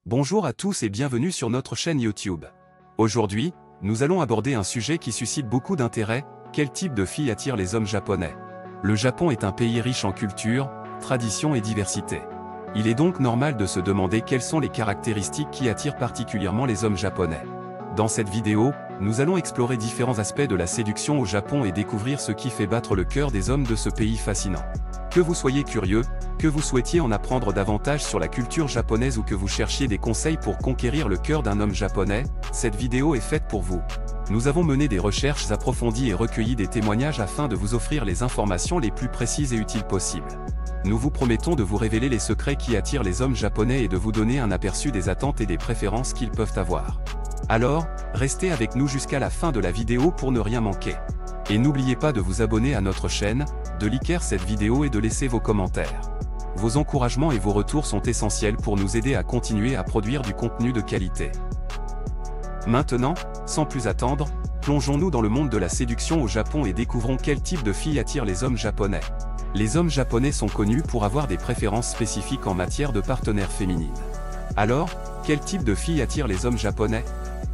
Bonjour à tous et bienvenue sur notre chaîne YouTube. Aujourd'hui, nous allons aborder un sujet qui suscite beaucoup d'intérêt: quel type de fille attire les hommes japonais? Le Japon est un pays riche en culture, tradition et diversité. Il est donc normal de se demander quelles sont les caractéristiques qui attirent particulièrement les hommes japonais. Dans cette vidéo, nous allons explorer différents aspects de la séduction au Japon et découvrir ce qui fait battre le cœur des hommes de ce pays fascinant. Que vous soyez curieux, que vous souhaitiez en apprendre davantage sur la culture japonaise ou que vous cherchiez des conseils pour conquérir le cœur d'un homme japonais, cette vidéo est faite pour vous. Nous avons mené des recherches approfondies et recueilli des témoignages afin de vous offrir les informations les plus précises et utiles possibles. Nous vous promettons de vous révéler les secrets qui attirent les hommes japonais et de vous donner un aperçu des attentes et des préférences qu'ils peuvent avoir. Alors, restez avec nous jusqu'à la fin de la vidéo pour ne rien manquer. Et n'oubliez pas de vous abonner à notre chaîne, de liker cette vidéo et de laisser vos commentaires. Vos encouragements et vos retours sont essentiels pour nous aider à continuer à produire du contenu de qualité. Maintenant, sans plus attendre, plongeons-nous dans le monde de la séduction au Japon et découvrons quel type de filles attire les hommes japonais. Les hommes japonais sont connus pour avoir des préférences spécifiques en matière de partenaires féminines. Alors, quel type de filles attire les hommes japonais?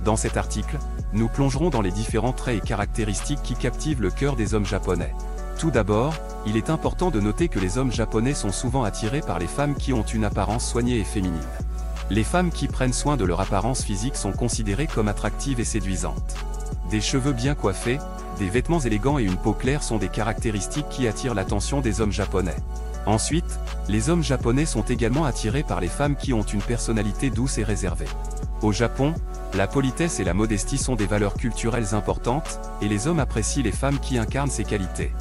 Dans cet article, nous plongerons dans les différents traits et caractéristiques qui captivent le cœur des hommes japonais. Tout d'abord, il est important de noter que les hommes japonais sont souvent attirés par les femmes qui ont une apparence soignée et féminine. Les femmes qui prennent soin de leur apparence physique sont considérées comme attractives et séduisantes. Des cheveux bien coiffés, des vêtements élégants et une peau claire sont des caractéristiques qui attirent l'attention des hommes japonais. Ensuite, les hommes japonais sont également attirés par les femmes qui ont une personnalité douce et réservée. Au Japon, la politesse et la modestie sont des valeurs culturelles importantes, et les hommes apprécient les femmes qui incarnent ces qualités.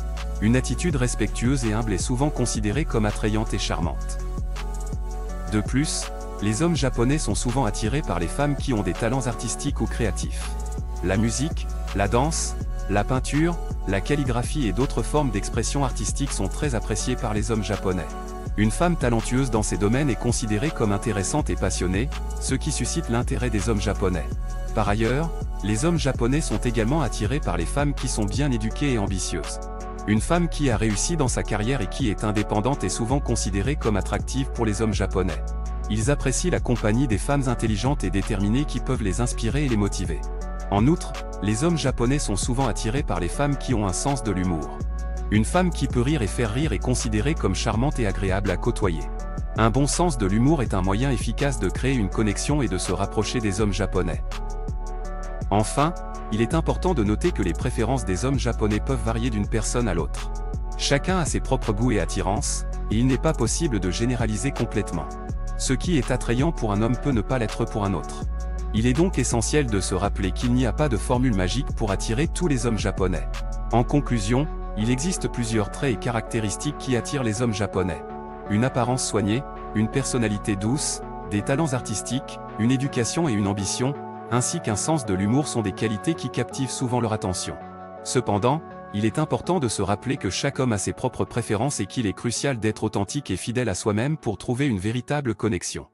Une attitude respectueuse et humble est souvent considérée comme attrayante et charmante. De plus, les hommes japonais sont souvent attirés par les femmes qui ont des talents artistiques ou créatifs. La musique, la danse, la peinture, la calligraphie et d'autres formes d'expression artistique sont très appréciées par les hommes japonais. Une femme talentueuse dans ces domaines est considérée comme intéressante et passionnée, ce qui suscite l'intérêt des hommes japonais. Par ailleurs, les hommes japonais sont également attirés par les femmes qui sont bien éduquées et ambitieuses. Une femme qui a réussi dans sa carrière et qui est indépendante est souvent considérée comme attractive pour les hommes japonais. Ils apprécient la compagnie des femmes intelligentes et déterminées qui peuvent les inspirer et les motiver. En outre, les hommes japonais sont souvent attirés par les femmes qui ont un sens de l'humour. Une femme qui peut rire et faire rire est considérée comme charmante et agréable à côtoyer. Un bon sens de l'humour est un moyen efficace de créer une connexion et de se rapprocher des hommes japonais. Enfin, il est important de noter que les préférences des hommes japonais peuvent varier d'une personne à l'autre. Chacun a ses propres goûts et attirances, et il n'est pas possible de généraliser complètement. Ce qui est attrayant pour un homme peut ne pas l'être pour un autre. Il est donc essentiel de se rappeler qu'il n'y a pas de formule magique pour attirer tous les hommes japonais. En conclusion, il existe plusieurs traits et caractéristiques qui attirent les hommes japonais. Une apparence soignée, une personnalité douce, des talents artistiques, une éducation et une ambition, ainsi qu'un sens de l'humour sont des qualités qui captivent souvent leur attention. Cependant, il est important de se rappeler que chaque homme a ses propres préférences et qu'il est crucial d'être authentique et fidèle à soi-même pour trouver une véritable connexion.